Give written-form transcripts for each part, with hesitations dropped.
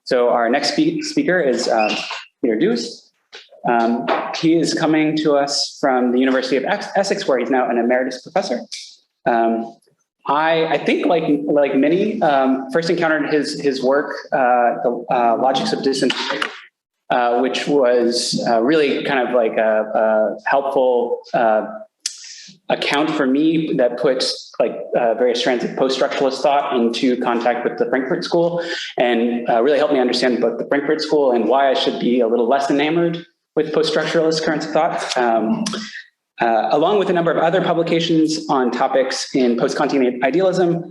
So our next speaker is Peter Dues. He is coming to us from the University of Essex, where he's now an emeritus professor. I think, like many, first encountered his work, the Logics of Disintegration, which was really kind of like a helpful account for me that puts various strands of post-structuralist thought into contact with the Frankfurt School, and really helped me understand both the Frankfurt School and why I should be a little less enamored with post-structuralist currents of thought. Along with a number of other publications on topics in post-Kantian idealism,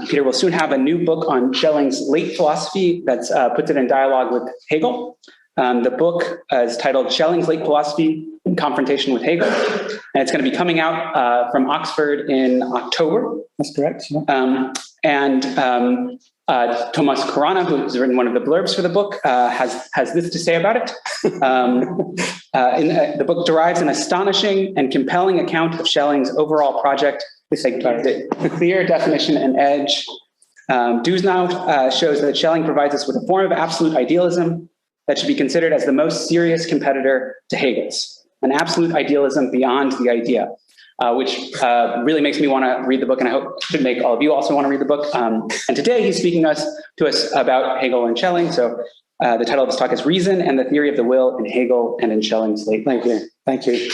Peter will soon have a new book on Schelling's late philosophy that puts it in dialogue with Hegel. The book is titled Schelling's Late Philosophy in Confrontation with Hegel, and it's going to be coming out from Oxford in October. That's correct. Yeah. Thomas Corana, who's written one of the blurbs for the book, has this to say about it. The book derives an astonishing and compelling account of Schelling's overall project with a clear definition and edge. Dues now shows that Schelling provides us with a form of absolute idealism that should be considered as the most serious competitor to Hegel's, an absolute idealism beyond the idea, which really makes me want to read the book, and I hope should make all of you also want to read the book. And today he's speaking to us about Hegel and Schelling. So the title of this talk is Reason and the Theory of the Will in Hegel and in Schelling's Late. Thank you. Thank you.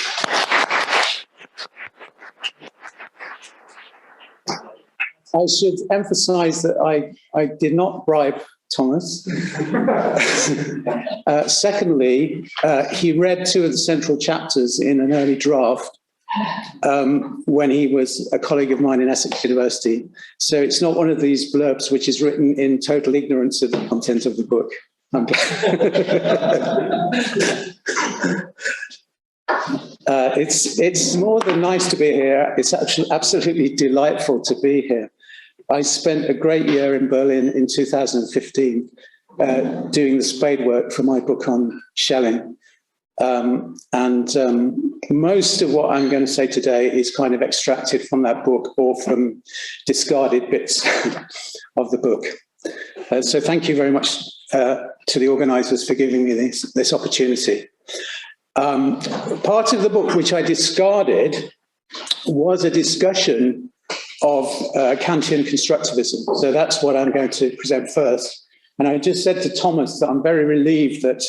I should emphasize that I did not bribe Thomas. Secondly, he read two of the central chapters in an early draft when he was a colleague of mine in Essex University. So it's not one of these blurbs which is written in total ignorance of the content of the book. It's more than nice to be here. It's actually absolutely delightful to be here. I spent a great year in Berlin in 2015 doing the spade work for my book on Schelling. Most of what I'm going to say today is kind of extracted from that book or from discarded bits of the book. So thank you very much to the organisers for giving me this opportunity. Part of the book which I discarded was a discussion of Kantian constructivism. So that's what I'm going to present first. And I just said to Thomas that I'm very relieved that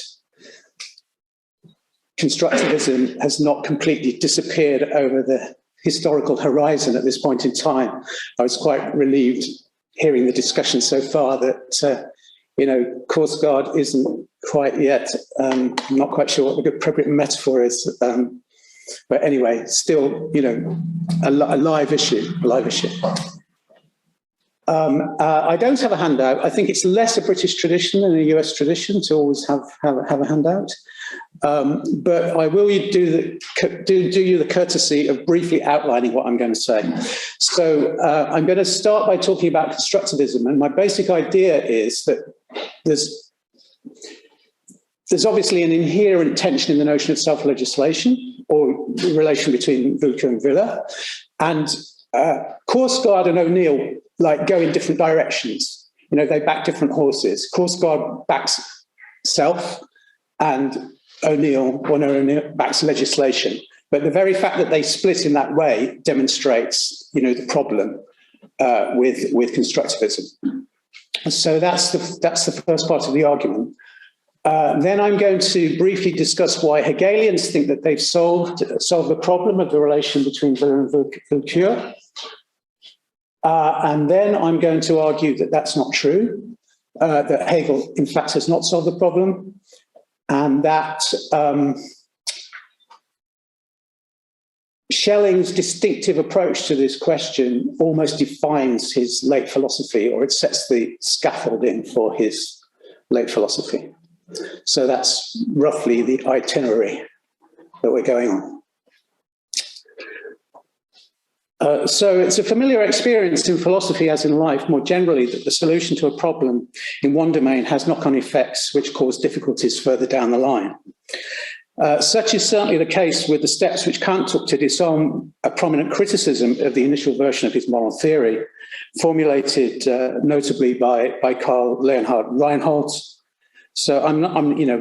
constructivism has not completely disappeared over the historical horizon at this point in time. I was quite relieved hearing the discussion so far that, course guard isn't quite yet. I'm not quite sure what the appropriate metaphor is. But anyway, still, a live issue. I don't have a handout. I think it's less a British tradition than a US tradition to always have a handout. But I will do you the courtesy of briefly outlining what I'm going to say. So I'm going to start by talking about constructivism. And my basic idea is that there's obviously an inherent tension in the notion of self-legislation, or the relation between Wilke and Wille. And Korsgaard and O'Neill go in different directions. They back different horses. Korsgaard backs self, and O'Neill backs legislation. But the very fact that they split in that way demonstrates, the problem with constructivism. So that's the first part of the argument. Then I'm going to briefly discuss why Hegelians think that they've solved the problem of the relation between Wille and Willkür. And then I'm going to argue that that's not true, that Hegel, in fact, has not solved the problem, and that Schelling's distinctive approach to this question almost defines his late philosophy, or it sets the scaffolding for his late philosophy. So that's roughly the itinerary that we're going on. So it's a familiar experience in philosophy, as in life more generally, that the solution to a problem in one domain has knock-on effects which cause difficulties further down the line. Such is certainly the case with the steps which Kant took to disarm a prominent criticism of the initial version of his moral theory, formulated notably by Karl Leonhard Reinhold. So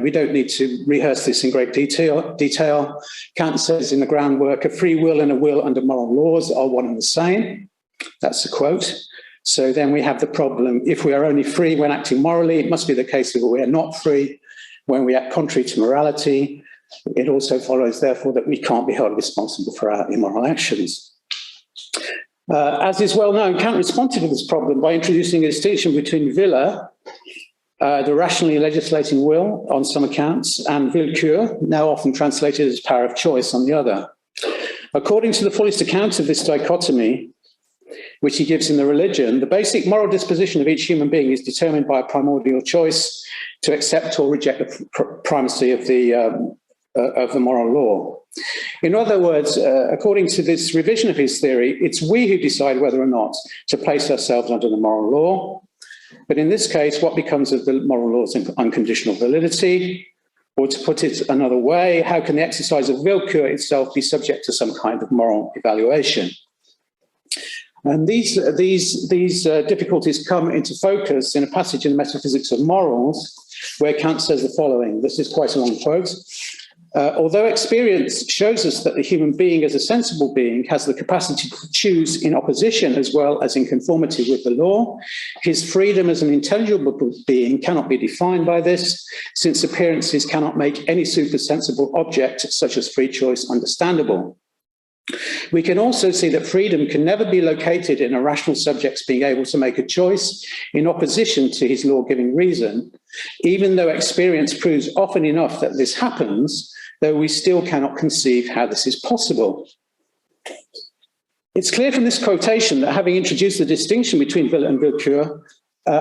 we don't need to rehearse this in great detail. Kant says in the groundwork, a free will and a will under moral laws are one and the same. That's a quote. So then we have the problem, if we are only free when acting morally, it must be the case that we are not free when we act contrary to morality. It also follows, therefore, that we can't be held responsible for our immoral actions. As is well known, Kant responded to this problem by introducing a distinction between Wille, the rationally legislating will on some accounts, and Willkür, now often translated as power of choice on the other. According to the fullest account of this dichotomy, which he gives in The Religion, the basic moral disposition of each human being is determined by a primordial choice to accept or reject the primacy of the moral law. In other words, according to this revision of his theory, it's we who decide whether or not to place ourselves under the moral law. But in this case, what becomes of the moral law's unconditional validity? Or to put it another way, how can the exercise of Willkür itself be subject to some kind of moral evaluation? And these difficulties come into focus in a passage in the Metaphysics of Morals, where Kant says the following. This is quite a long quote. Although experience shows us that the human being as a sensible being has the capacity to choose in opposition as well as in conformity with the law, his freedom as an intelligible being cannot be defined by this, since appearances cannot make any supersensible object, such as free choice, understandable. We can also see that freedom can never be located in a rational subject's being able to make a choice in opposition to his law-giving reason, even though experience proves often enough that this happens, though we still cannot conceive how this is possible. It's clear from this quotation that having introduced the distinction between will and Willkür,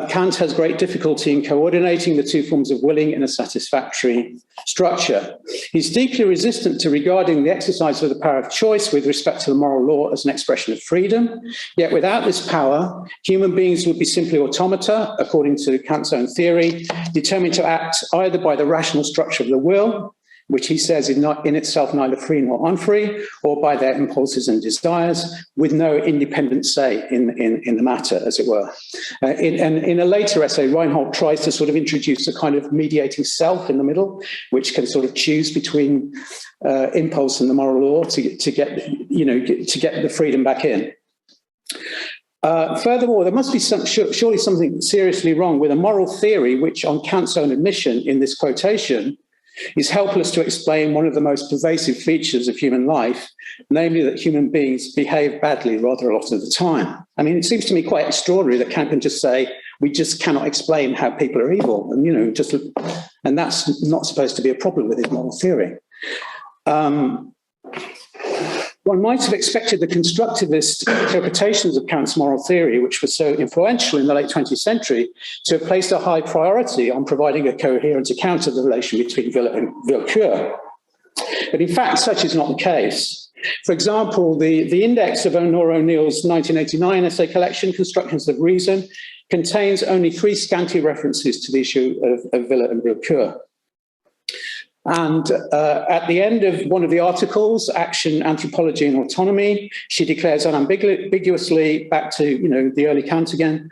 Kant has great difficulty in coordinating the two forms of willing in a satisfactory structure. He's deeply resistant to regarding the exercise of the power of choice with respect to the moral law as an expression of freedom. Yet without this power, human beings would be simply automata, according to Kant's own theory, determined to act either by the rational structure of the will, which he says is not in itself neither free nor unfree, or by their impulses and desires, with no independent say in the matter, as it were. In a later essay, Reinhold tries to sort of introduce a kind of mediating self in the middle, which can sort of choose between impulse and the moral law to get the freedom back in. Furthermore, there must be surely something seriously wrong with a moral theory, which, on Kant's own admission in this quotation, is helpless to explain one of the most pervasive features of human life, namely that human beings behave badly rather a lot of the time. I mean, it seems to me quite extraordinary that Kant can just say, we just cannot explain how people are evil, and that's not supposed to be a problem with his moral theory. One might have expected the constructivist interpretations of Kant's moral theory, which was so influential in the late 20th century, to have placed a high priority on providing a coherent account of the relation between Wille and Willkür. But in fact, such is not the case. For example, the index of Honora O'Neill's 1989 essay collection, Constructions of Reason, contains only 3 scanty references to the issue of Wille and Willkür. And at the end of one of the articles, Action, Anthropology and Autonomy, she declares unambiguously, back to the early Kant again,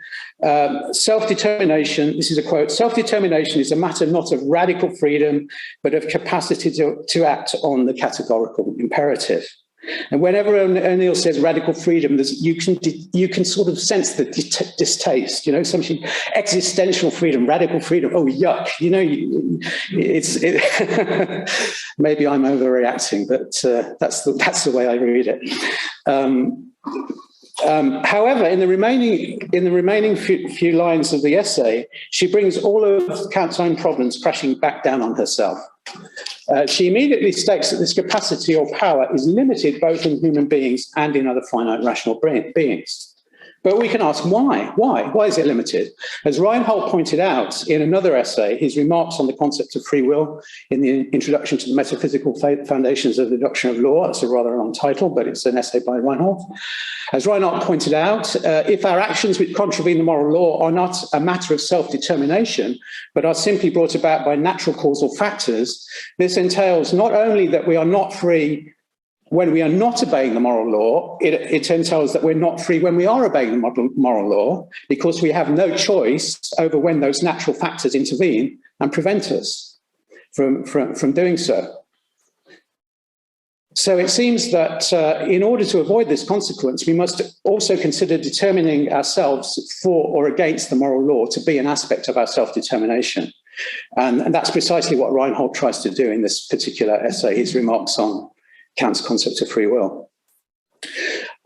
self-determination, this is a quote, self-determination is a matter not of radical freedom, but of capacity to act on the categorical imperative. And whenever O'Neill says radical freedom, you can sort of sense the distaste, something existential freedom, radical freedom. Oh, yuck! Maybe I'm overreacting, but that's the way I read it. However, in the remaining few lines of the essay, she brings all of Kant's own problems crashing back down on herself. She immediately states that this capacity or power is limited both in human beings and in other finite rational beings. But we can ask why? Why is it limited? As Reinhold pointed out in another essay, his remarks on the concept of free will in the introduction to the metaphysical foundations of the doctrine of law, it's a rather long title, but it's an essay by Reinhold. As Reinhold pointed out, if our actions which contravene the moral law are not a matter of self-determination, but are simply brought about by natural causal factors, this entails not only that we are not free when we are not obeying the moral law, it entails that we're not free when we are obeying the moral law, because we have no choice over when those natural factors intervene and prevent us from doing so. So it seems that in order to avoid this consequence, we must also consider determining ourselves for or against the moral law to be an aspect of our self-determination. And that's precisely what Reinhold tries to do in this particular essay, his remarks on Kant's concept of free will.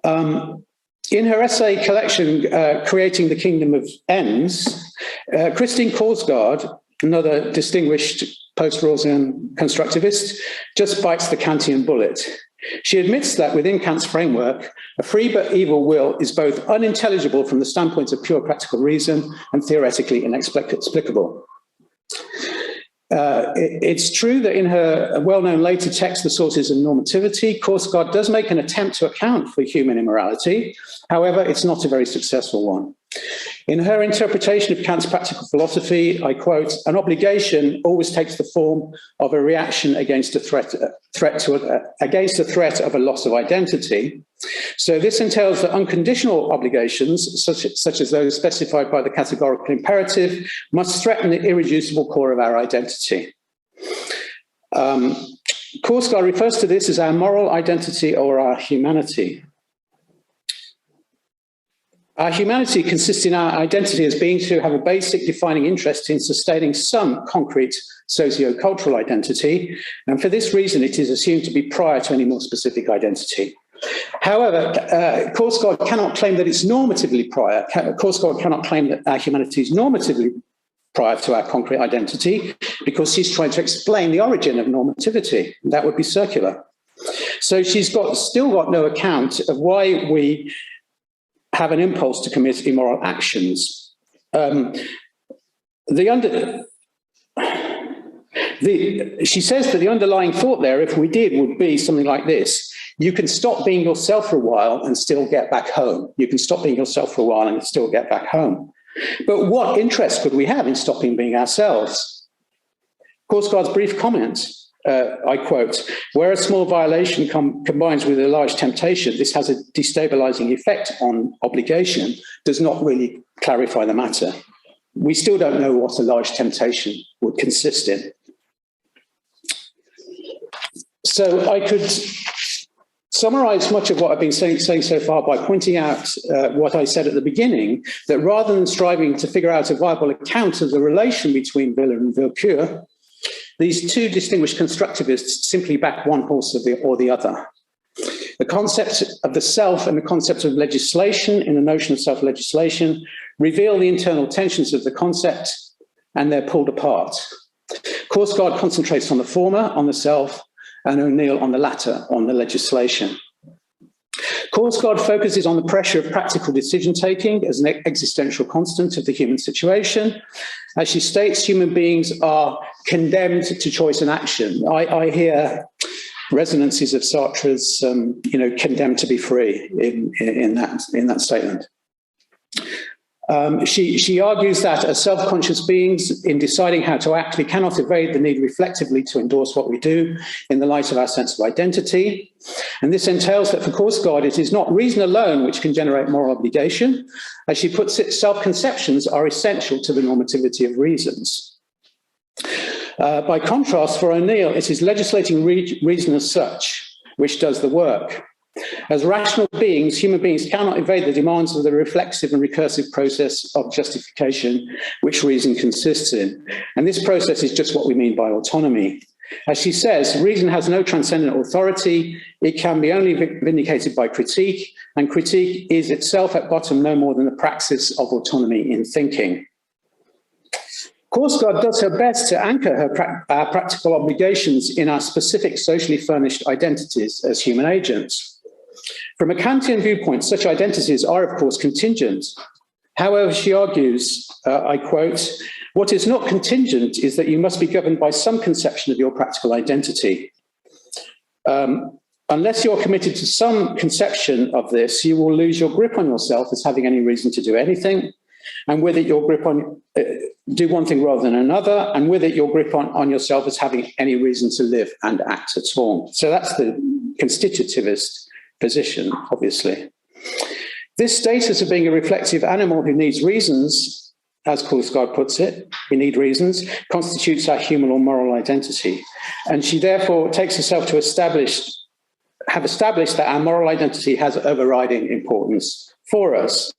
In her essay collection, Creating the Kingdom of Ends, Christine Korsgaard, another distinguished post-Rawlsian constructivist, just bites the Kantian bullet. She admits that within Kant's framework, a free but evil will is both unintelligible from the standpoint of pure practical reason and theoretically inexplicable. It's true that in her well-known later text, The Sources of Normativity, Korsgaard does make an attempt to account for human immorality. However, it's not a very successful one. In her interpretation of Kant's practical philosophy, I quote, "An obligation always takes the form of a reaction against a threat of a loss of identity. So this entails that unconditional obligations, such as those specified by the categorical imperative, must threaten the irreducible core of our identity." Korsgaard refers to this as our moral identity or our humanity. Our humanity consists in our identity as being to have a basic defining interest in sustaining some concrete socio-cultural identity, and for this reason it is assumed to be prior to any more specific identity. However, Korsgaard cannot claim that it's normatively prior. Korsgaard cannot claim that our humanity is normatively prior to our concrete identity, because she's trying to explain the origin of normativity. That would be circular. So she's still got no account of why we have an impulse to commit immoral actions. She says that the underlying thought there, if we did, would be something like this: you can stop being yourself for a while and still get back home. You can stop being yourself for a while and still get back home. But what interest could we have in stopping being ourselves? Korsgaard's brief comment, I quote, "Where a small violation combines with a large temptation, this has a destabilizing effect on obligation," does not really clarify the matter. We still don't know what a large temptation would consist in. So I could summarize much of what I've been saying so far by pointing out what I said at the beginning, that rather than striving to figure out a viable account of the relation between will and willkür, these two distinguished constructivists simply back one horse or the other. The concept of the self and the concept of legislation in the notion of self-legislation reveal the internal tensions of the concept, and they're pulled apart. Korsgaard concentrates on the former, on the self, and O'Neill on the latter, on the legislation. Korsgaard focuses on the pressure of practical decision-taking as an existential constant of the human situation. As she states, human beings are condemned to choice and action. I hear resonances of Sartre's, condemned to be free in that statement. She argues that as self-conscious beings, in deciding how to act, we cannot evade the need reflectively to endorse what we do in the light of our sense of identity. And this entails that for Korsgaard, it is not reason alone which can generate moral obligation. As she puts it, self-conceptions are essential to the normativity of reasons. By contrast, for O'Neill, it is legislating reason as such which does the work. As rational beings, human beings cannot evade the demands of the reflexive and recursive process of justification which reason consists in. And this process is just what we mean by autonomy. As she says, reason has no transcendent authority. It can be only vindicated by critique, and critique is itself at bottom no more than the praxis of autonomy in thinking. Korsgaard does her best to anchor our practical obligations in our specific socially furnished identities as human agents. From a Kantian viewpoint, such identities are, of course, contingent. However, she argues, I quote, "What is not contingent is that you must be governed by some conception of your practical identity. Unless you're committed to some conception of this, you will lose your grip on yourself as having any reason to do anything, and with it your grip on do one thing rather than another, and with it your grip on yourself as having any reason to live and act at all." So that's the constitutivist position, obviously. This status of being a reflective animal who needs reasons, as Korsgaard puts it, we need reasons, constitutes our human or moral identity. And she therefore takes herself to have established that our moral identity has overriding importance for us.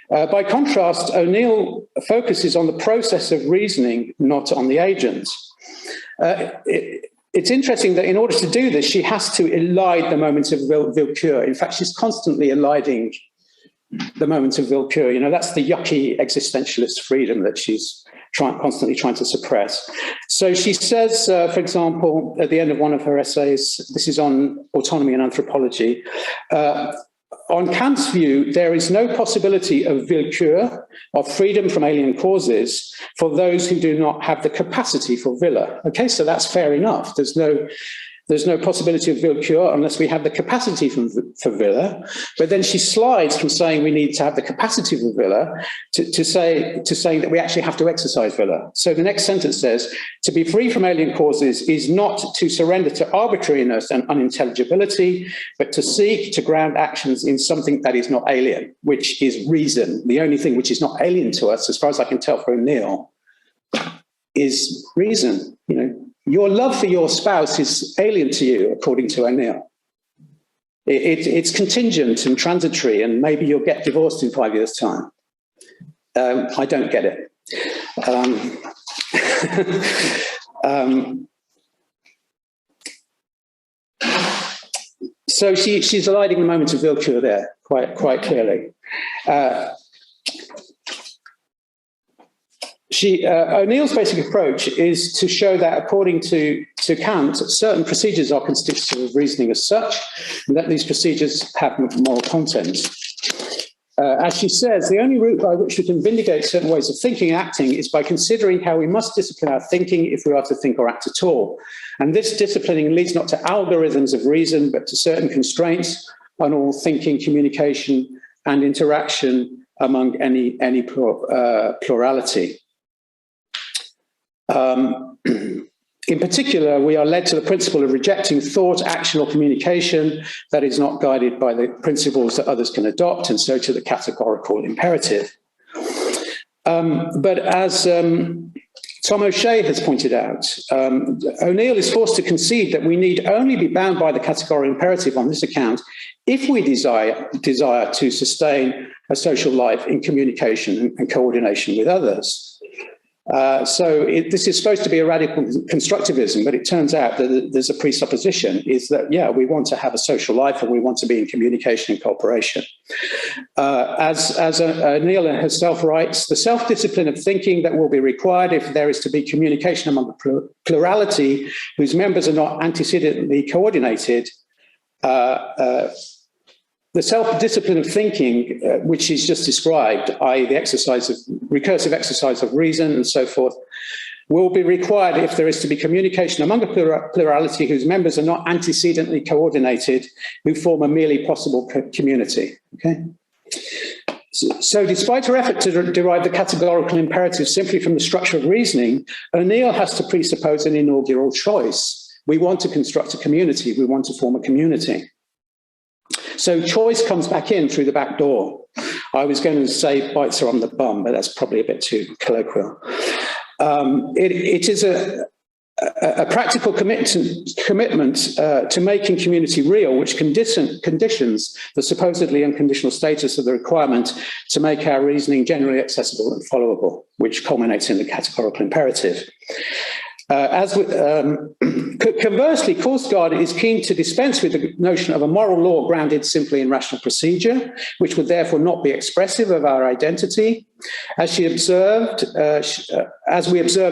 By contrast, O'Neill focuses on the process of reasoning, not on the agent. It's interesting that in order to do this, she has to elide the moment of Willkür. In fact, she's constantly eliding the moment of Willkür. You know, that's the yucky existentialist freedom that she's constantly trying to suppress. So she says, for example, at the end of one of her essays, this is on autonomy and anthropology, on Kant's view, there is no possibility of Willkür, of freedom from alien causes, for those who do not have the capacity for Wille. Okay, so that's fair enough. There's no possibility of Willkür unless we have the capacity for Wille. But then she slides from saying we need to have the capacity for Wille to saying that we actually have to exercise Wille. So the next sentence says, to be free from alien causes is not to surrender to arbitrariness and unintelligibility, but to seek to ground actions in something that is not alien, which is reason. The only thing which is not alien to us, as far as I can tell from O'Neill, is reason. You know, your love for your spouse is alien to you, according to O'Neill. It's contingent and transitory, and maybe you'll get divorced in 5 years' time. I don't get it. So she's eliding the moment of Willkür there, quite clearly. O'Neill's basic approach is to show that, according to Kant, certain procedures are constitutive of reasoning as such, and that these procedures have moral content. As she says, the only route by which we can vindicate certain ways of thinking and acting is by considering how we must discipline our thinking if we are to think or act at all. And this disciplining leads not to algorithms of reason, but to certain constraints on all thinking, communication, and interaction among any plurality. In particular, we are led to the principle of rejecting thought, action, or communication that is not guided by the principles that others can adopt, and so to the categorical imperative. But as Tom O'Shea has pointed out, O'Neill is forced to concede that we need only be bound by the categorical imperative on this account if we desire to sustain a social life in communication and coordination with others. This is supposed to be a radical constructivism, but it turns out that there's a presupposition is that, yeah, we want to have a social life and we want to be in communication and cooperation. As O'Neill herself writes, the self-discipline of thinking that will be required if there is to be communication among the plurality whose members are not antecedently coordinated, the self-discipline of thinking, which is just described, i.e. the recursive exercise of reason and so forth, will be required if there is to be communication among a plurality whose members are not antecedently coordinated, who form a merely possible community. Okay? So despite her effort to derive the categorical imperative simply from the structure of reasoning, O'Neill has to presuppose an inaugural choice. We want to construct a community. We want to form a community. So choice comes back in through the back door. I was going to say bites her on the bum, but that's probably a bit too colloquial. It is a practical commitment to making community real, which conditions the supposedly unconditional status of the requirement to make our reasoning generally accessible and followable, which culminates in the categorical imperative. Conversely, Korsgaard is keen to dispense with the notion of a moral law grounded simply in rational procedure, which would therefore not be expressive of our identity. As we observed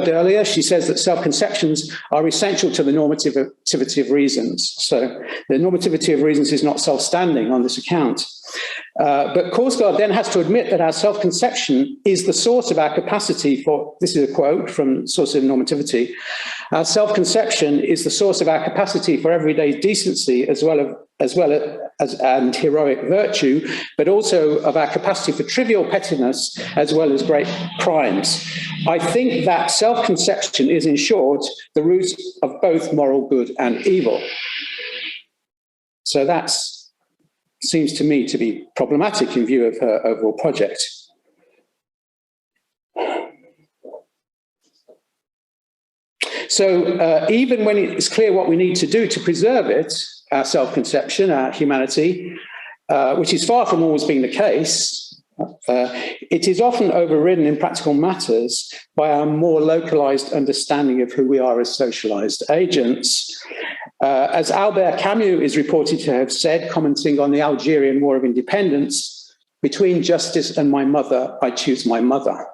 earlier, she says that self-conceptions are essential to the normativity of reasons. So the normativity of reasons is not self-standing on this account. But Korsgaard then has to admit that our self-conception is the source of our capacity for, this is a quote from Sources of Normativity, our self-conception is the source of our capacity for everyday decency as well as and heroic virtue, but also of our capacity for trivial pettiness as well as great crimes. I think that self-conception is, in short, the root of both moral good and evil. So that seems to me to be problematic in view of her overall project. So even when it's clear what we need to do to preserve it, our self-conception, our humanity, which is far from always being the case, it is often overridden in practical matters by our more localized understanding of who we are as socialized agents. As Albert Camus is reported to have said, commenting on the Algerian War of Independence, between justice and my mother, I choose my mother.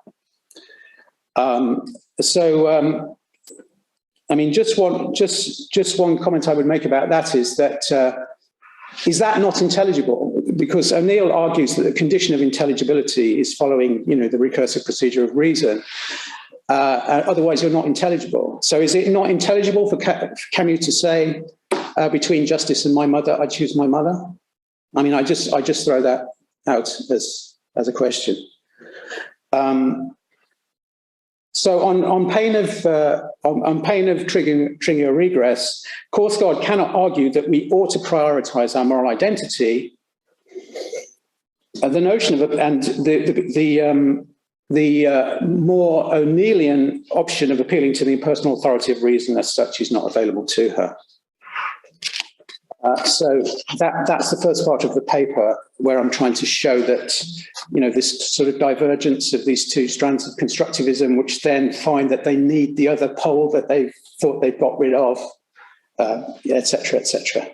I mean, just one comment I would make about that is that not intelligible? Because O'Neill argues that the condition of intelligibility is following, the recursive procedure of reason. Otherwise, you're not intelligible. So, is it not intelligible for Camus to say, between justice and my mother, I choose my mother? I mean, I just throw that out as a question. So on pain of triggering a regress, Korsgaard cannot argue that we ought to prioritise our moral identity. The notion of the more O'Neillian option of appealing to the impersonal authority of reason as such is not available to her. So that's the first part of the paper, where I'm trying to show that, this sort of divergence of these two strands of constructivism, which then find that they need the other pole that they thought they'd got rid of, et cetera, et cetera.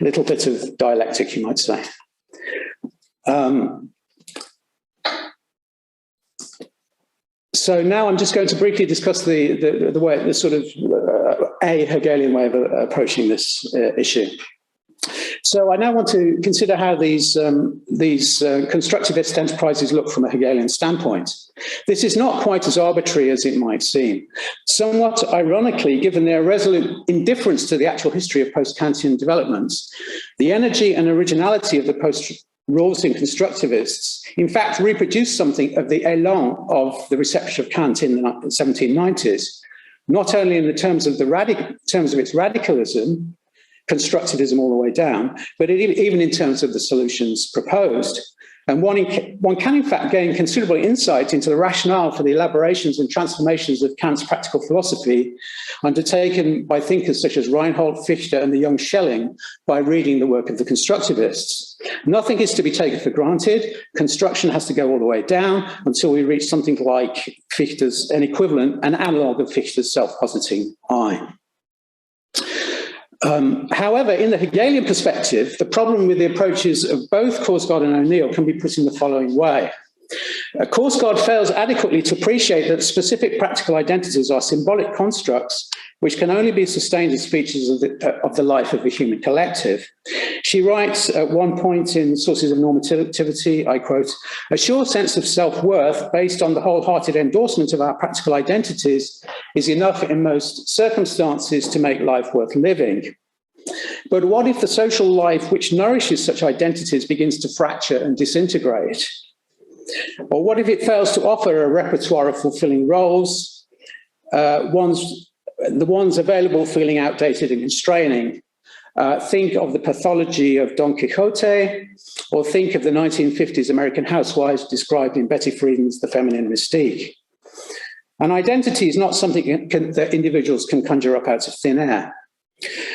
A little bit of dialectic, you might say. So now I'm just going to briefly discuss the way, the sort of a Hegelian way of approaching this issue. So I now want to consider how these constructivist enterprises look from a Hegelian standpoint. This is not quite as arbitrary as it might seem. Somewhat ironically, given their resolute indifference to the actual history of post-Kantian developments, the energy and originality of the post-Rawlsian constructivists, in fact, reproduce something of the élan of the reception of Kant in the 1790s, not only in the terms of its radicalism, constructivism all the way down, but even in terms of the solutions proposed. And one can, in fact, gain considerable insight into the rationale for the elaborations and transformations of Kant's practical philosophy undertaken by thinkers such as Reinhold, Fichte, and the young Schelling by reading the work of the constructivists. Nothing is to be taken for granted. Construction has to go all the way down until we reach something like Fichte's, an analogue of Fichte's self-positing I. However, in the Hegelian perspective, the problem with the approaches of both Korsgaard and O'Neill can be put in the following way. Korsgaard fails adequately to appreciate that specific practical identities are symbolic constructs which can only be sustained as features of the life of the human collective. She writes at one point in Sources of Normativity, I quote, "A sure sense of self-worth based on the wholehearted endorsement of our practical identities is enough in most circumstances to make life worth living. But what if the social life which nourishes such identities begins to fracture and disintegrate? Or what if it fails to offer a repertoire of fulfilling roles, the ones available feeling outdated and constraining? Think of the pathology of Don Quixote, or think of the 1950s American housewives described in Betty Friedan's The Feminine Mystique. An identity is not something that individuals can conjure up out of thin air.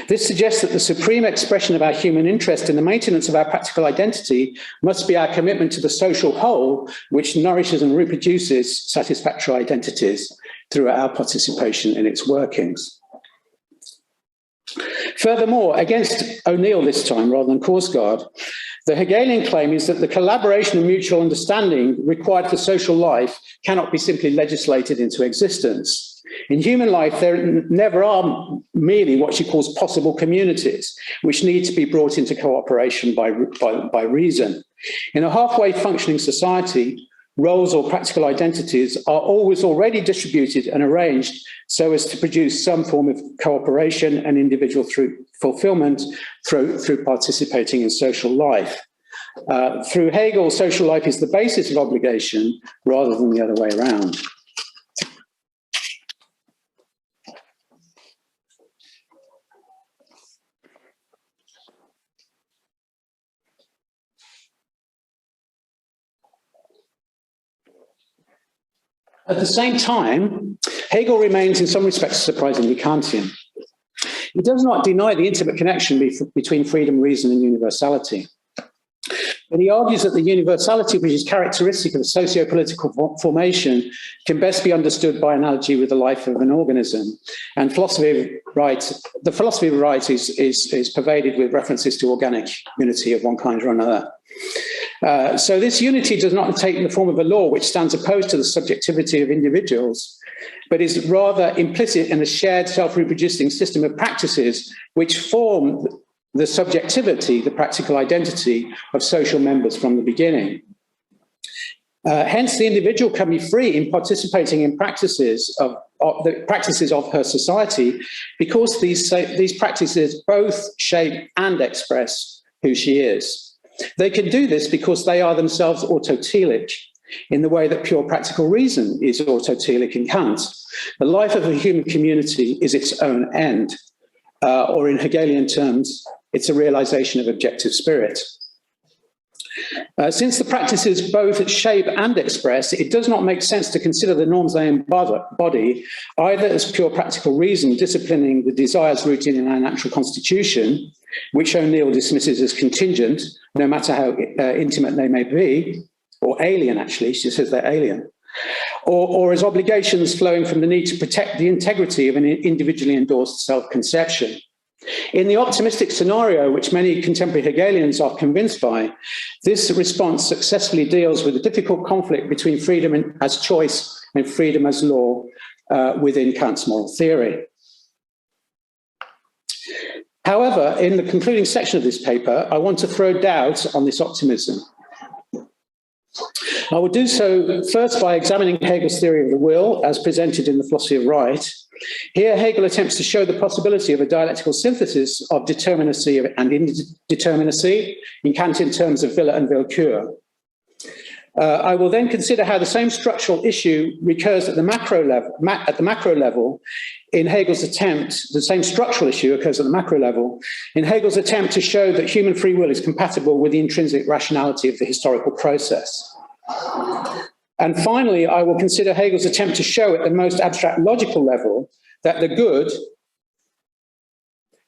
This suggests that the supreme expression of our human interest in the maintenance of our practical identity must be our commitment to the social whole, which nourishes and reproduces satisfactory identities through our participation in its workings." Furthermore, against O'Neill this time rather than Korsgaard, The Hegelian claim is that the collaboration and mutual understanding required for social life cannot be simply legislated into existence. In human life, there never are merely what she calls possible communities, which need to be brought into cooperation by reason. In a halfway functioning society, roles or practical identities are always already distributed and arranged so as to produce some form of cooperation and individual through fulfillment through participating in social life. Through Hegel, social life is the basis of obligation rather than the other way around. At the same time, Hegel remains in some respects surprisingly Kantian. He does not deny the intimate connection between freedom, reason, and universality. But he argues that the universality which is characteristic of a socio-political formation can best be understood by analogy with the life of an organism. And the philosophy of right is pervaded with references to organic unity of one kind or another. So this unity does not take the form of a law which stands opposed to the subjectivity of individuals, but is rather implicit in a shared self-reproducing system of practices which form the subjectivity, the practical identity of social members from the beginning. Hence, the individual can be free in participating in practices of the practices of her society, because these practices both shape and express who she is. They can do this because they are themselves autotelic, in the way that pure practical reason is autotelic in Kant. The life of a human community is its own end, or in Hegelian terms, it's a realization of objective spirit. Since the practices both shape and express, it does not make sense to consider the norms they embody either as pure practical reason disciplining the desires rooted in our natural constitution, which O'Neill dismisses as contingent, no matter how intimate they may be, or alien, actually, she says they're alien, or as obligations flowing from the need to protect the integrity of an individually endorsed self-conception. In the optimistic scenario, which many contemporary Hegelians are convinced by, this response successfully deals with the difficult conflict between freedom as choice and freedom as law within Kant's moral theory. However, in the concluding section of this paper, I want to throw doubt on this optimism. I will do so first by examining Hegel's theory of the will as presented in the Philosophy of Right. Here, Hegel attempts to show the possibility of a dialectical synthesis of determinacy and indeterminacy, in Kantian terms of Wille and Willkür. I will then consider how the same structural issue recurs at the macro level in Hegel's attempt, the same structural issue occurs at the macro level, in Hegel's attempt to show that human free will is compatible with the intrinsic rationality of the historical process. And finally, I will consider Hegel's attempt to show at the most abstract logical level that the good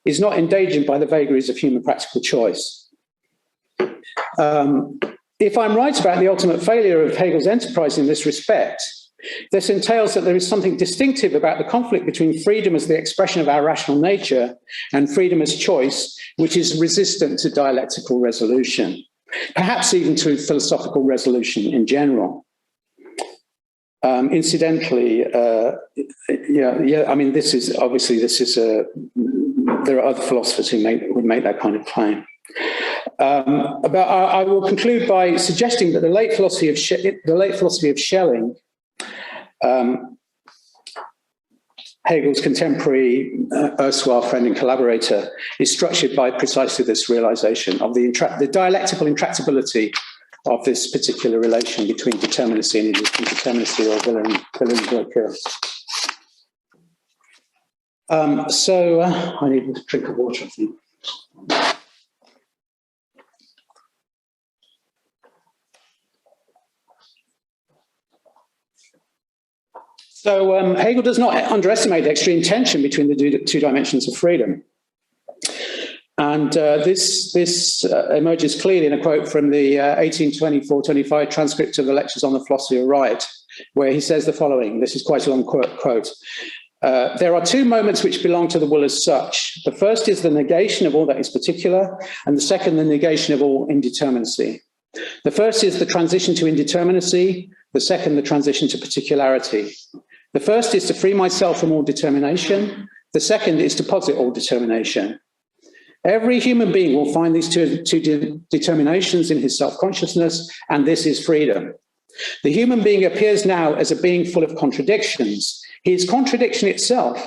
is not endangered by the vagaries of human practical choice. If I'm right about the ultimate failure of Hegel's enterprise in this respect, this entails that there is something distinctive about the conflict between freedom as the expression of our rational nature and freedom as choice, which is resistant to dialectical resolution, perhaps even to philosophical resolution in general. Incidentally, I mean, there are other philosophers who would make that kind of claim. But I will conclude by suggesting that the late philosophy of Schelling, Hegel's contemporary, erstwhile friend and collaborator, is structured by precisely this realization of the dialectical intractability of this particular relation between determinacy and indeterminacy, or Wille and Willkür. So I need a drink of water, I think. So Hegel does not underestimate the extreme tension between the two dimensions of freedom. And this emerges clearly in a quote from the 1824-25 transcript of the Lectures on the Philosophy of Right, where he says the following. This is quite a long quote. There are two moments which belong to the will as such. The first is the negation of all that is particular, and the second, the negation of all indeterminacy. The first is the transition to indeterminacy, the second, the transition to particularity. The first is to free myself from all determination. The second is to posit all determination. Every human being will find these two determinations in his self-consciousness, and this is freedom. The human being appears now as a being full of contradictions. He is contradiction itself,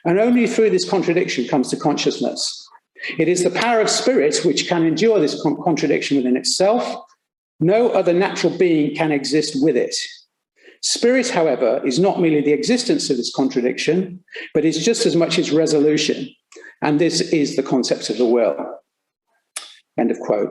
and only through this contradiction comes to consciousness. It is the power of spirit which can endure this contradiction within itself. No other natural being can exist with it. Spirit, however, is not merely the existence of this contradiction, but is just as much its resolution. And this is the concept of the will. End of quote.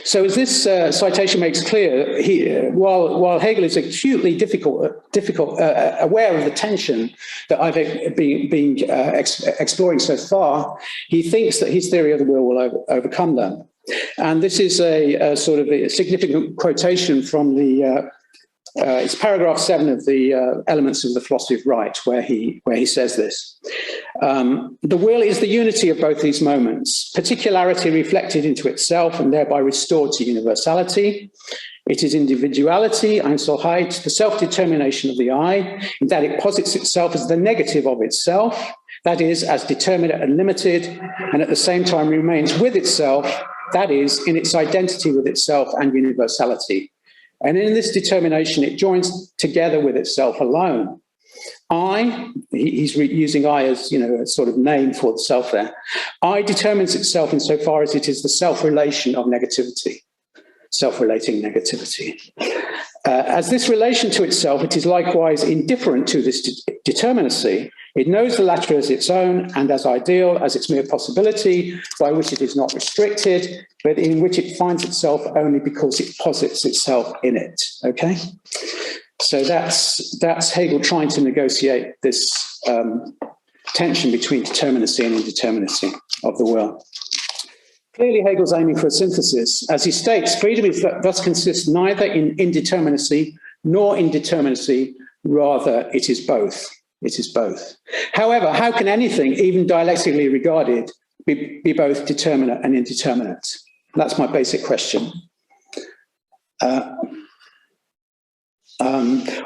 So as this citation makes clear, while Hegel is acutely aware of the tension that I've been exploring so far, he thinks that his theory of the will overcome them. And this is a sort of a significant quotation from it's paragraph 7 of the Elements of the Philosophy of Right, where he says this. The will is the unity of both these moments, particularity reflected into itself and thereby restored to universality. It is individuality, Einzelheit, the self-determination of the I, in that it posits itself as the negative of itself, that is, as determinate and limited, and at the same time remains with itself, that is, in its identity with itself and universality. And in this determination, it joins together with itself alone. I, he's using I as, a sort of name for the self there. I determines itself insofar as it is the self-relation of negativity, self-relating negativity. As this relation to itself, it is likewise indifferent to this determinacy. It knows the latter as its own and as ideal, as its mere possibility, by which it is not restricted, but in which it finds itself only because it posits itself in it. Okay? So that's Hegel trying to negotiate this tension between determinacy and indeterminacy of the will. Clearly, Hegel's aiming for a synthesis. As he states, freedom thus consists neither in indeterminacy nor indeterminacy, rather it is both. It is both. However, how can anything, even dialectically regarded, be both determinate and indeterminate? That's my basic question.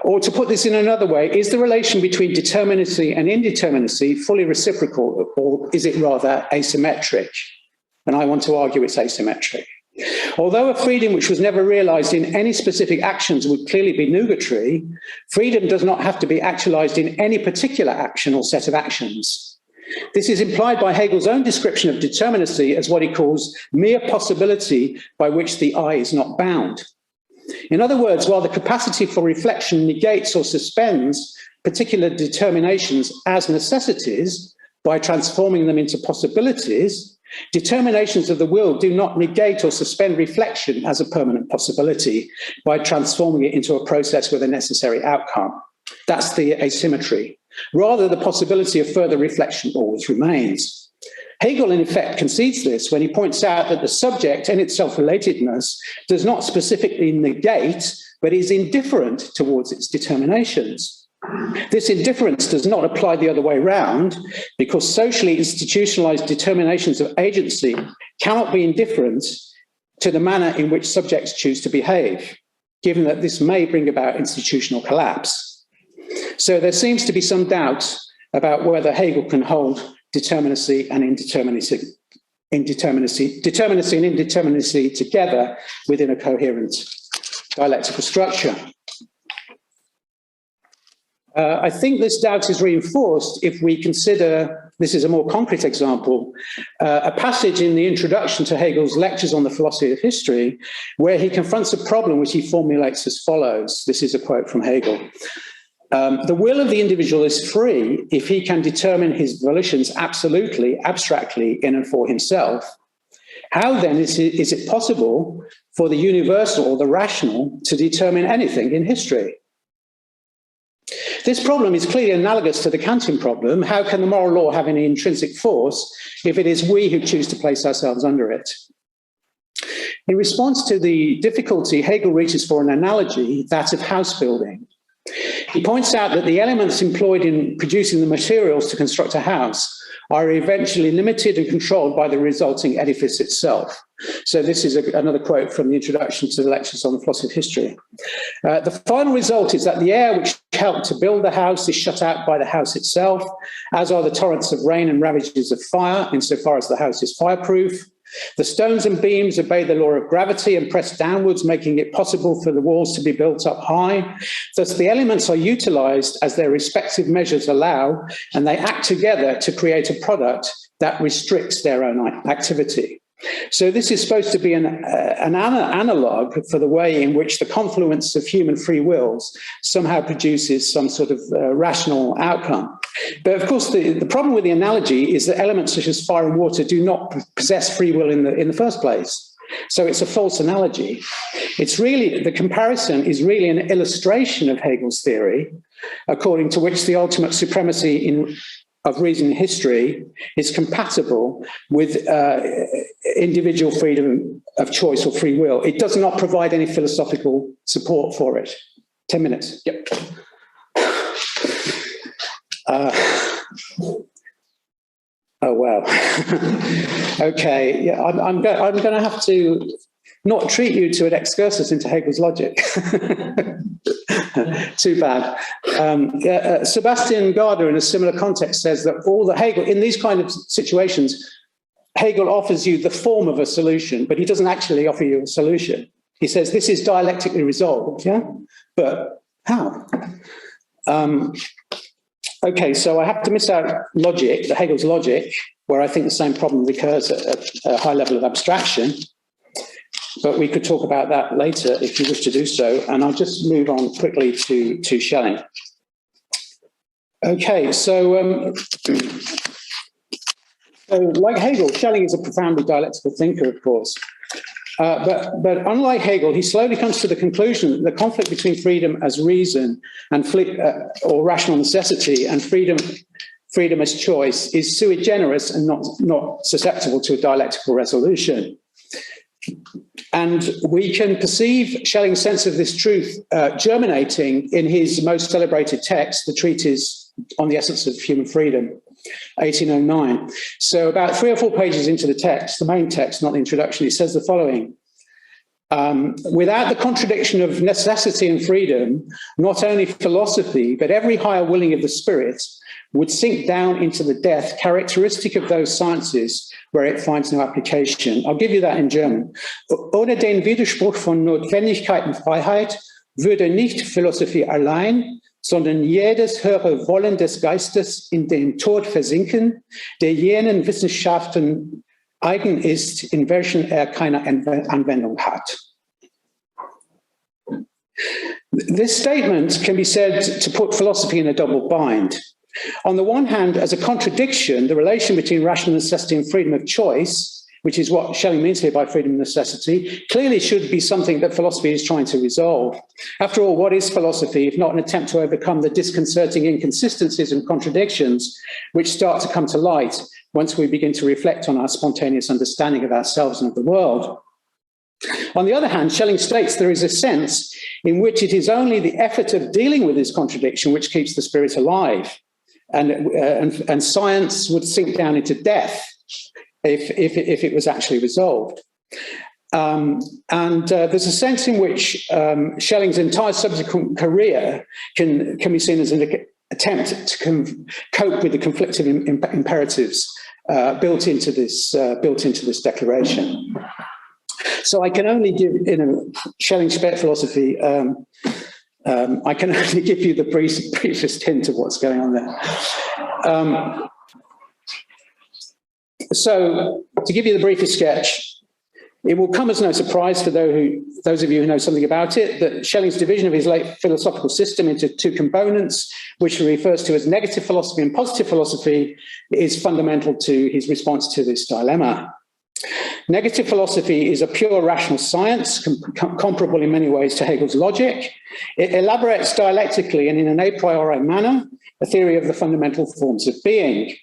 Or to put this in another way, is the relation between determinacy and indeterminacy fully reciprocal, or is it rather asymmetric? And I want to argue it's asymmetric. Although a freedom which was never realized in any specific actions would clearly be nugatory, freedom does not have to be actualized in any particular action or set of actions. This is implied by Hegel's own description of determinacy as what he calls mere possibility by which the I is not bound. In other words, while the capacity for reflection negates or suspends particular determinations as necessities by transforming them into possibilities, determinations of the will do not negate or suspend reflection as a permanent possibility by transforming it into a process with a necessary outcome. That's the asymmetry. Rather, the possibility of further reflection always remains. Hegel, in effect, concedes this when he points out that the subject and its self-relatedness does not specifically negate, but is indifferent towards its determinations. This indifference does not apply the other way round, because socially institutionalized determinations of agency cannot be indifferent to the manner in which subjects choose to behave, given that this may bring about institutional collapse. So there seems to be some doubt about whether Hegel can hold determinacy and indeterminacy together within a coherent dialectical structure. I think this doubt is reinforced if we consider, this is a more concrete example, a passage in the introduction to Hegel's Lectures on the Philosophy of History, where he confronts a problem which he formulates as follows. This is a quote from Hegel. The will of the individual is free if he can determine his volitions absolutely, abstractly, in and for himself. How then is it possible for the universal or the rational to determine anything in history? This problem is clearly analogous to the Kantian problem. How can the moral law have any intrinsic force if it is we who choose to place ourselves under it? In response to the difficulty, Hegel reaches for an analogy, that of house building. He points out that the elements employed in producing the materials to construct a house are eventually limited and controlled by the resulting edifice itself. So this is another quote from the introduction to the lectures on the philosophy of history. The final result is that the air which helped to build the house is shut out by the house itself, as are the torrents of rain and ravages of fire, insofar as the house is fireproof. The stones and beams obey the law of gravity and press downwards, making it possible for the walls to be built up high. Thus, the elements are utilized as their respective measures allow, and they act together to create a product that restricts their own activity. So this is supposed to be an analog for the way in which the confluence of human free wills somehow produces some sort of rational outcome. But of course, the problem with the analogy is that elements such as fire and water do not possess free will in the first place. So it's a false analogy. It's really, the comparison is really an illustration of Hegel's theory, according to which the ultimate supremacy of reason in history is compatible with individual freedom of choice or free will. It does not provide any philosophical support for it. 10 minutes. Yep. Oh, wow. Okay. Yeah, I'm going to have to not treat you to an excursus into Hegel's logic. Too bad. Sebastian Garder, in a similar context, says that all the Hegel, in these kind of situations, Hegel offers you the form of a solution, but he doesn't actually offer you a solution. He says this is dialectically resolved, yeah? But how? Okay, so I have to miss out logic, Hegel's logic, where I think the same problem recurs at a high level of abstraction. But we could talk about that later if you wish to do so. And I'll just move on quickly to Schelling. Okay, so like Hegel, Schelling is a profoundly dialectical thinker, of course. But unlike Hegel, he slowly comes to the conclusion that the conflict between freedom as reason and or rational necessity and freedom as choice is sui generis and not susceptible to a dialectical resolution. And we can perceive Schelling's sense of this truth germinating in his most celebrated text, the Treatise on the Essence of Human Freedom, 1809. So about 3 or 4 pages into the text, the main text, not the introduction, he says the following. Without the contradiction of necessity and freedom, not only philosophy, but every higher willing of the spirit would sink down into the death characteristic of those sciences where it finds no application. I'll give you that in German. Ohne den Widerspruch von Notwendigkeit und Freiheit würde nicht Philosophie allein, sondern jedes höhere Wollen des Geistes in den Tod versinken, der jenen Wissenschaften eigen ist, in welchen keine Anwendung hat. This statement can be said to put philosophy in a double bind. On the one hand, as a contradiction, the relation between rational necessity and freedom of choice, which is what Schelling means here by freedom of necessity, clearly should be something that philosophy is trying to resolve. After all, what is philosophy if not an attempt to overcome the disconcerting inconsistencies and contradictions which start to come to light once we begin to reflect on our spontaneous understanding of ourselves and of the world? On the other hand, Schelling states there is a sense in which it is only the effort of dealing with this contradiction which keeps the spirit alive. And science would sink down into death if it was actually resolved. There's a sense in which Schelling's entire subsequent career can be seen as an attempt to cope with the conflicting imperatives built into this declaration. So I can only give, Schelling Spät philosophy, I can only give you the briefest hint of what's going on there. So to give you the briefest sketch, it will come as no surprise for those of you who know something about it that Schelling's division of his late philosophical system into 2 components, which he refers to as negative philosophy and positive philosophy, is fundamental to his response to this dilemma. Negative philosophy is a pure rational science, comparable in many ways to Hegel's logic. It elaborates dialectically and in an a priori manner a theory of the fundamental forms of being.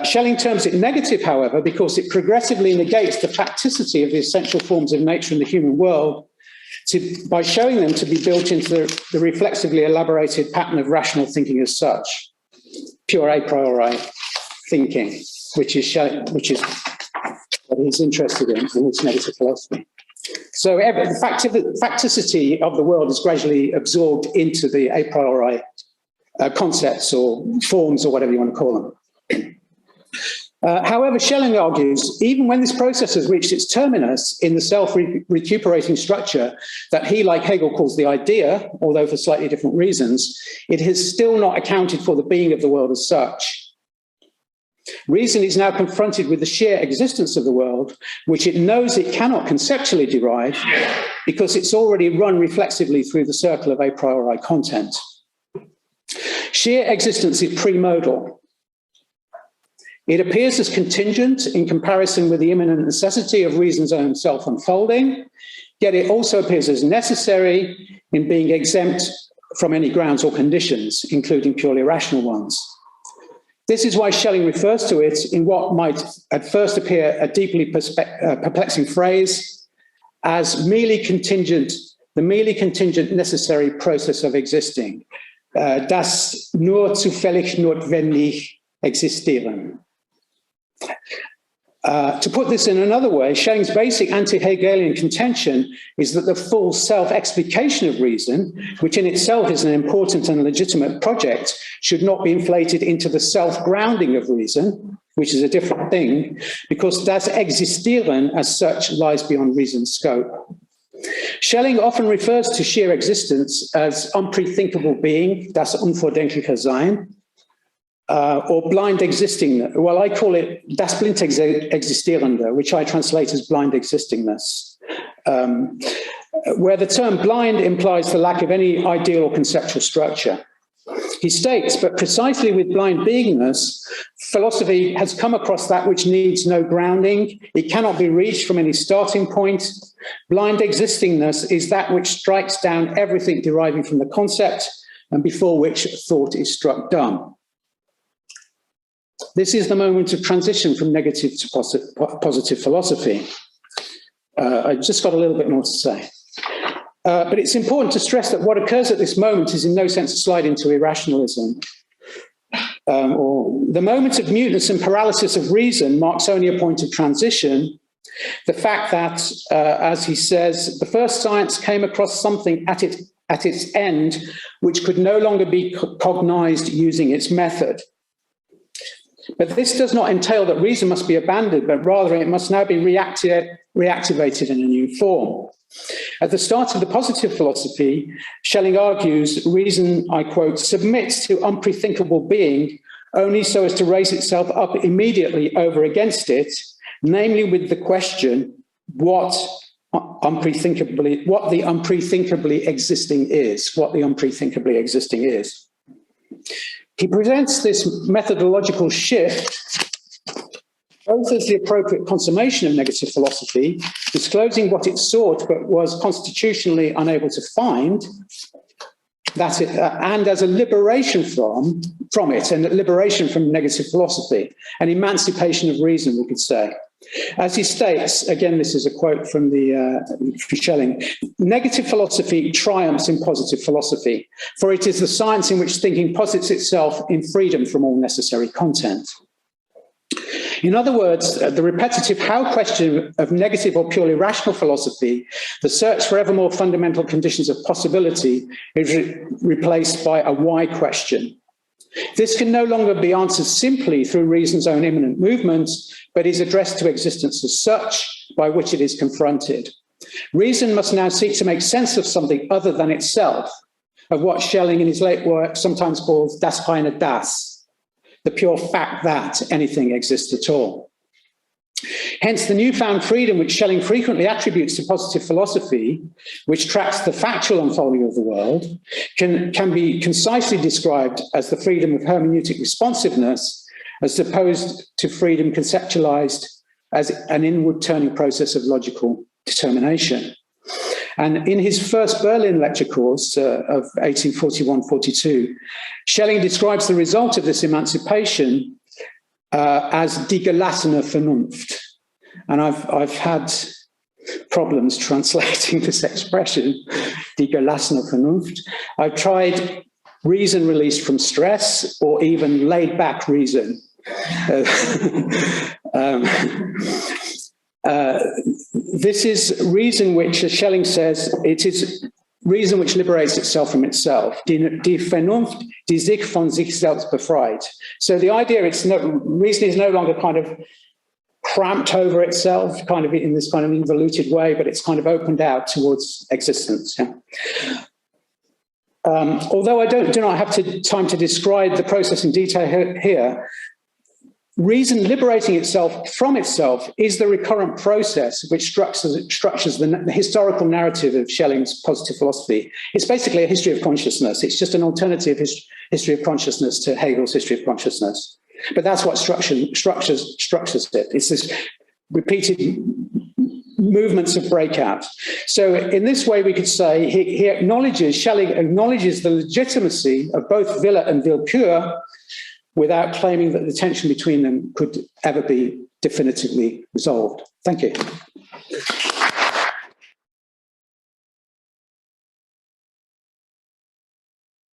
Schelling terms it negative, however, because it progressively negates the facticity of the essential forms of nature in the human world by showing them to be built into the reflexively elaborated pattern of rational thinking as such, pure a priori thinking, which is what he's interested in his negative philosophy. So the facticity of the world is gradually absorbed into the a priori concepts or forms or whatever you want to call them. However, Schelling argues, even when this process has reached its terminus in the self-recuperating structure that he, like Hegel, calls the idea, although for slightly different reasons, it has still not accounted for the being of the world as such. Reason is now confronted with the sheer existence of the world, which it knows it cannot conceptually derive because it's already run reflexively through the circle of a priori content. Sheer existence is premodal. It appears as contingent in comparison with the immanent necessity of reason's own self-unfolding, yet it also appears as necessary in being exempt from any grounds or conditions, including purely rational ones. This is why Schelling refers to it in what might at first appear a deeply perplexing phrase as the merely contingent necessary process of existing, das nur zufällig notwendig existieren. To put this in another way, Schelling's basic anti-Hegelian contention is that the full self-explication of reason, which in itself is an important and legitimate project, should not be inflated into the self-grounding of reason, which is a different thing, because das Existieren as such lies beyond reason's scope. Schelling often refers to sheer existence as unprethinkable being, das unvordenkliche Sein, or blind existing. Well, I call it das blind existierende, which I translate as blind existingness, where the term blind implies the lack of any ideal or conceptual structure. He states, but precisely with blind beingness, philosophy has come across that which needs no grounding. It cannot be reached from any starting point. Blind existingness is that which strikes down everything deriving from the concept and before which thought is struck dumb. This is the moment of transition from negative to positive philosophy. I just got a little bit more to say. But it's important to stress that what occurs at this moment is in no sense a slide into irrationalism. Or the moment of muteness and paralysis of reason marks only a point of transition. The fact that, as he says, the first science came across something at its end which could no longer be cognized using its method. But this does not entail that reason must be abandoned, but rather it must now be reactivated in a new form. At the start of the positive philosophy, Schelling argues reason, I quote, submits to unprethinkable being only so as to raise itself up immediately over against it, namely with the question, what the unthinkably existing is. He presents this methodological shift both as the appropriate consummation of negative philosophy, disclosing what it sought but was constitutionally unable to find, and as a liberation from it, and a liberation from negative philosophy, an emancipation of reason, we could say. As he states, again, this is a quote from Schelling, negative philosophy triumphs in positive philosophy, for it is the science in which thinking posits itself in freedom from all necessary content. In other words, the repetitive how question of negative or purely rational philosophy, the search for ever more fundamental conditions of possibility, is replaced by a why question. This can no longer be answered simply through reason's own immanent movements, but is addressed to existence as such, by which it is confronted. Reason must now seek to make sense of something other than itself, of what Schelling in his late work sometimes calls das reine Das, the pure fact that anything exists at all. Hence, the newfound freedom which Schelling frequently attributes to positive philosophy, which tracks the factual unfolding of the world, can be concisely described as the freedom of hermeneutic responsiveness, as opposed to freedom conceptualized as an inward turning process of logical determination. And in his first Berlin lecture course of 1841-42, Schelling describes the result of this emancipation as die gelassene Vernunft. And I've had problems translating this expression, die gelassene Vernunft. I've tried reason released from stress, or even laid back reason. This is reason which, as Schelling says, it is reason which liberates itself from itself. Die Vernunft, die sich von sich selbst befreit. So the idea reason is no longer kind of cramped over itself, kind of in this kind of involuted way, but it's kind of opened out towards existence. Yeah. Although I do not have time to describe the process in detail here, reason liberating itself from itself is the recurrent process which structures the historical narrative of Schelling's positive philosophy. It's basically a history of consciousness. It's just an alternative history of consciousness to Hegel's history of consciousness. But that's what structures it. It's this repeated movements of breakout. So in this way, we could say Schelling acknowledges the legitimacy of both Wille and Willkür without claiming that the tension between them could ever be definitively resolved. Thank you.